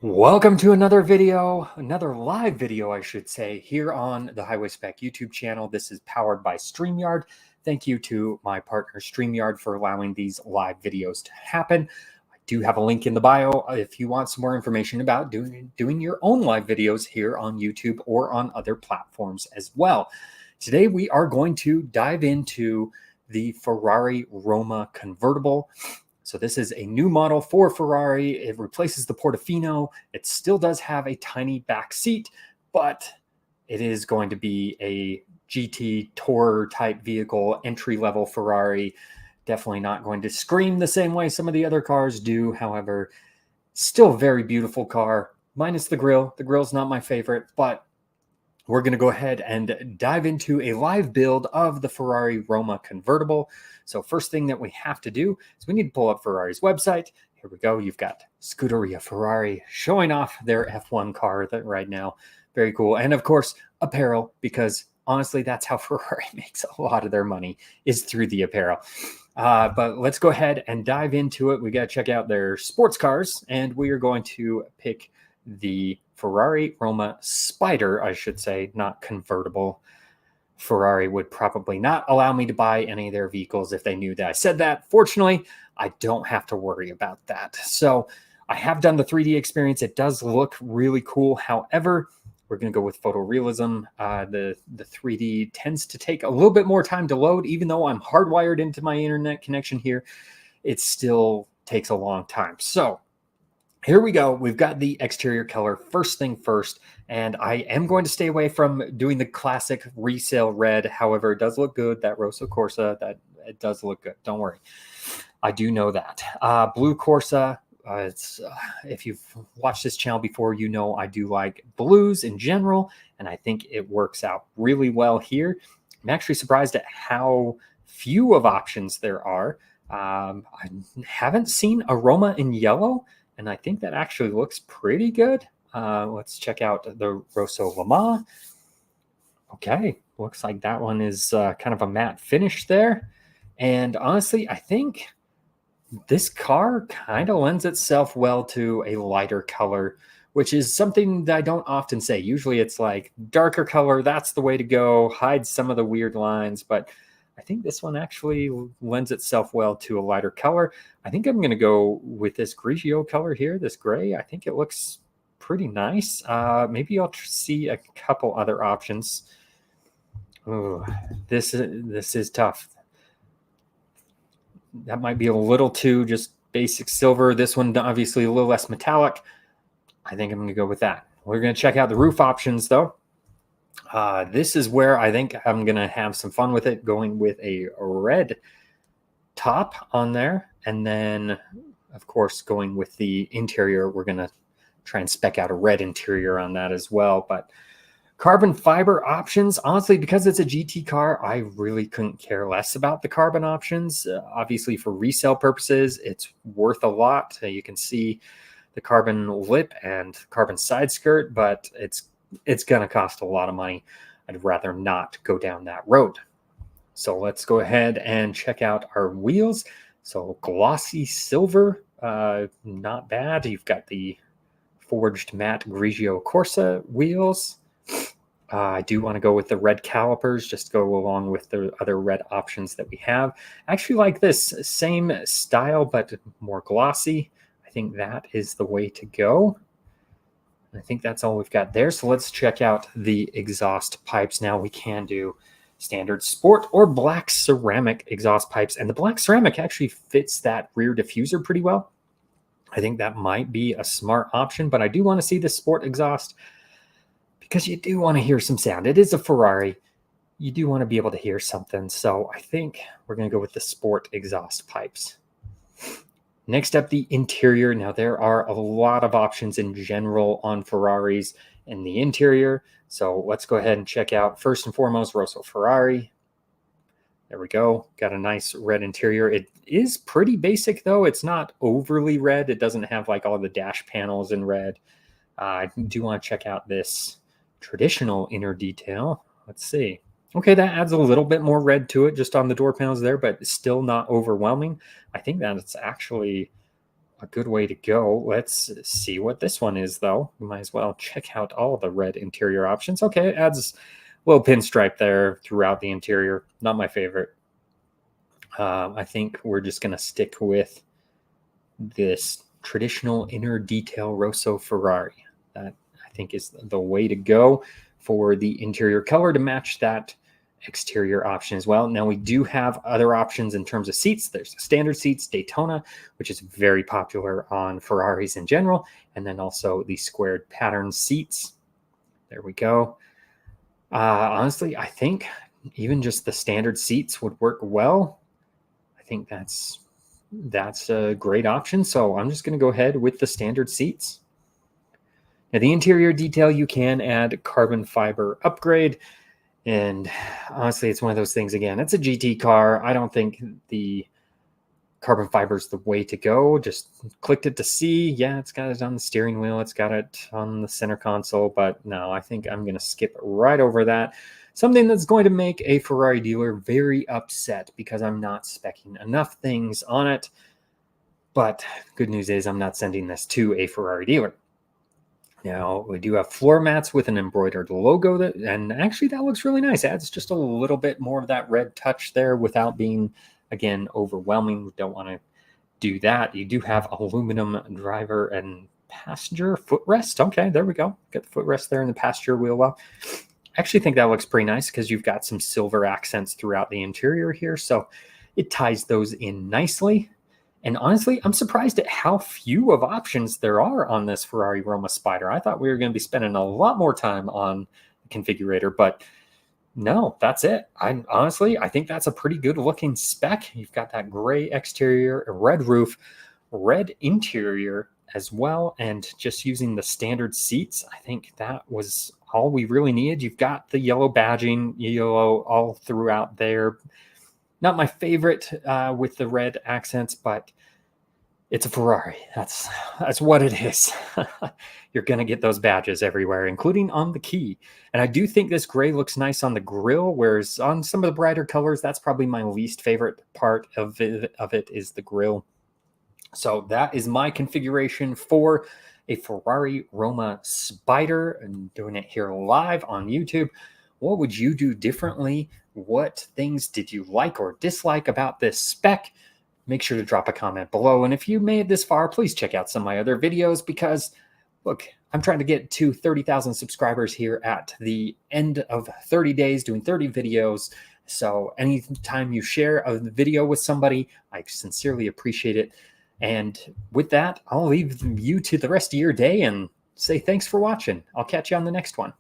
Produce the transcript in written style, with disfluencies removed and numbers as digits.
Welcome to another video, another live video, I should say, here on the Highway Spec YouTube channel. This is powered by StreamYard. Thank you to my partner StreamYard for allowing these live videos to happen. I do have a link in the bio if you want some more information about doing your own live videos here on YouTube or on other platforms as well. Today we are going to dive into the Ferrari Roma convertible. So this is a new model for Ferrari. It replaces the Portofino. It still does have a tiny back seat, but it is going to be a GT Tourer type vehicle, entry-level Ferrari. Definitely not going to scream the same way some of the other cars do. However, still a very beautiful car, minus the grille. The grille's not my favorite, but we're going to go ahead and dive into a live build of the Ferrari Roma convertible. So first thing that we have to do is we need to pull up Ferrari's website. Here we go. You've got Scuderia Ferrari showing off their F1 car right now. Very cool. And of course, apparel, because honestly, that's how Ferrari makes a lot of their money, is through the apparel. But let's go ahead and dive into it. We got to check out their sports cars, and we are going to pick the Ferrari Roma Spider, I should say, not convertible. Ferrari would probably not allow me to buy any of their vehicles if they knew that I said that. Fortunately, I don't have to worry about that. So I have done the 3D experience. It does look really cool. However, we're going to go with photorealism. The 3D tends to take a little bit more time to load. Even though I'm hardwired into my internet connection here, it still takes a long time. So here we go. We've got the exterior color first thing first, and I am going to stay away from doing the classic resale red. However, it does look good. That Rosso Corsa, that it does look good. Don't worry. I do know that. Blue Corsa, if you've watched this channel before, you know I do like blues in general, and I think it works out really well here. I'm actually surprised at how few of options there are. I haven't seen a Roma in yellow, and I think that actually looks pretty good. Let's check out the Rosso Lama. Okay, looks like that one is kind of a matte finish there. And honestly, I think this car kind of lends itself well to a lighter color, which is something that I don't often say. Usually it's like darker color, that's the way to go, hide some of the weird lines, but I think this one actually lends itself well to a lighter color. I think I'm going to go with this Grigio color here, this gray. I think it looks pretty nice. Maybe I'll see a couple other options. Oh, this is tough. That might be a little too just basic silver. This one obviously a little less metallic. I think I'm going to go with that. We're going to check out the roof options though. This is where I think I'm going to have some fun with it, going with a red top on there. And then, of course, going with the interior, we're going to try and spec out a red interior on that as well. But carbon fiber options, honestly, because it's a GT car, I really couldn't care less about the carbon options. Obviously, for resale purposes, it's worth a lot. You can see the carbon lip and carbon side skirt, but it's going to cost a lot of money. I'd rather not go down that road. So let's go ahead and check out our wheels. So glossy silver, not bad. You've got the forged matte Grigio Corsa wheels. I do want to go with the red calipers, just go along with the other red options that we have. I actually like this same style, but more glossy. I think that is the way to go. I think that's all we've got there. So let's check out the exhaust pipes now. We can do standard sport or black ceramic exhaust pipes. And the black ceramic actually fits that rear diffuser pretty well. I think that might be a smart option, but I do want to see the sport exhaust because you do want to hear some sound. It is a Ferrari. You do want to be able to hear something. So I think we're going to go with the sport exhaust pipes. Next up, the interior. Now, there are a lot of options in general on Ferraris in the interior. So let's go ahead and check out, first and foremost, Rosso Ferrari. There we go. Got a nice red interior. It is pretty basic, though. It's not overly red. It doesn't have like all the dash panels in red. I do want to check out this traditional inner detail. Let's see. Okay, that adds a little bit more red to it just on the door panels there, but still not overwhelming. I think that's actually a good way to go. Let's see what this one is, though. We might as well check out all the red interior options. Okay, it adds a little pinstripe there throughout the interior. Not my favorite. I think we're just going to stick with this traditional inner detail Rosso Ferrari. That I think is the way to go for the interior color to match that exterior option as well. Now we do have other options in terms of seats. There's standard seats, Daytona, which is very popular on Ferraris in general, and then also the squared pattern seats. There we go. Honestly, I think even just the standard seats would work well. I think that's a great option. So I'm just going to go ahead with the standard seats. Now the interior detail, you can add carbon fiber upgrade. And honestly, it's one of those things, again, it's a GT car. I don't think the carbon fiber is the way to go. Just clicked it to see. Yeah, it's got it on the steering wheel. It's got it on the center console. But no, I think I'm going to skip right over that. Something that's going to make a Ferrari dealer very upset because I'm not speccing enough things on it. But good news is I'm not sending this to a Ferrari dealer. Now, we do have floor mats with an embroidered logo, and actually that looks really nice. It adds just a little bit more of that red touch there without being, again, overwhelming. We don't want to do that. You do have aluminum driver and passenger footrest. Okay, there we go. Got the footrest there in the passenger wheel well. I actually think that looks pretty nice because you've got some silver accents throughout the interior here, so it ties those in nicely. And honestly, I'm surprised at how few of options there are on this Ferrari Roma Spider. I thought we were going to be spending a lot more time on the configurator, but no, that's it. I think that's a pretty good looking spec. You've got that gray exterior, a red roof, red interior as well, and just using the standard seats, I think that was all we really needed. You've got the yellow badging, yellow all throughout there. Not my favorite with the red accents, but it's a Ferrari. That's what it is. You're going to get those badges everywhere, including on the key. And I do think this gray looks nice on the grille, whereas on some of the brighter colors, that's probably my least favorite part of it is the grille. So that is my configuration for a Ferrari Roma Spider, and doing it here live on YouTube. What would you do differently? What things did you like or dislike about this spec? Make sure to drop a comment below. And if you made it this far, please check out some of my other videos because, look, I'm trying to get to 30,000 subscribers here at the end of 30 days, doing 30 videos. So anytime you share a video with somebody, I sincerely appreciate it. And with that, I'll leave you to the rest of your day and say thanks for watching. I'll catch you on the next one.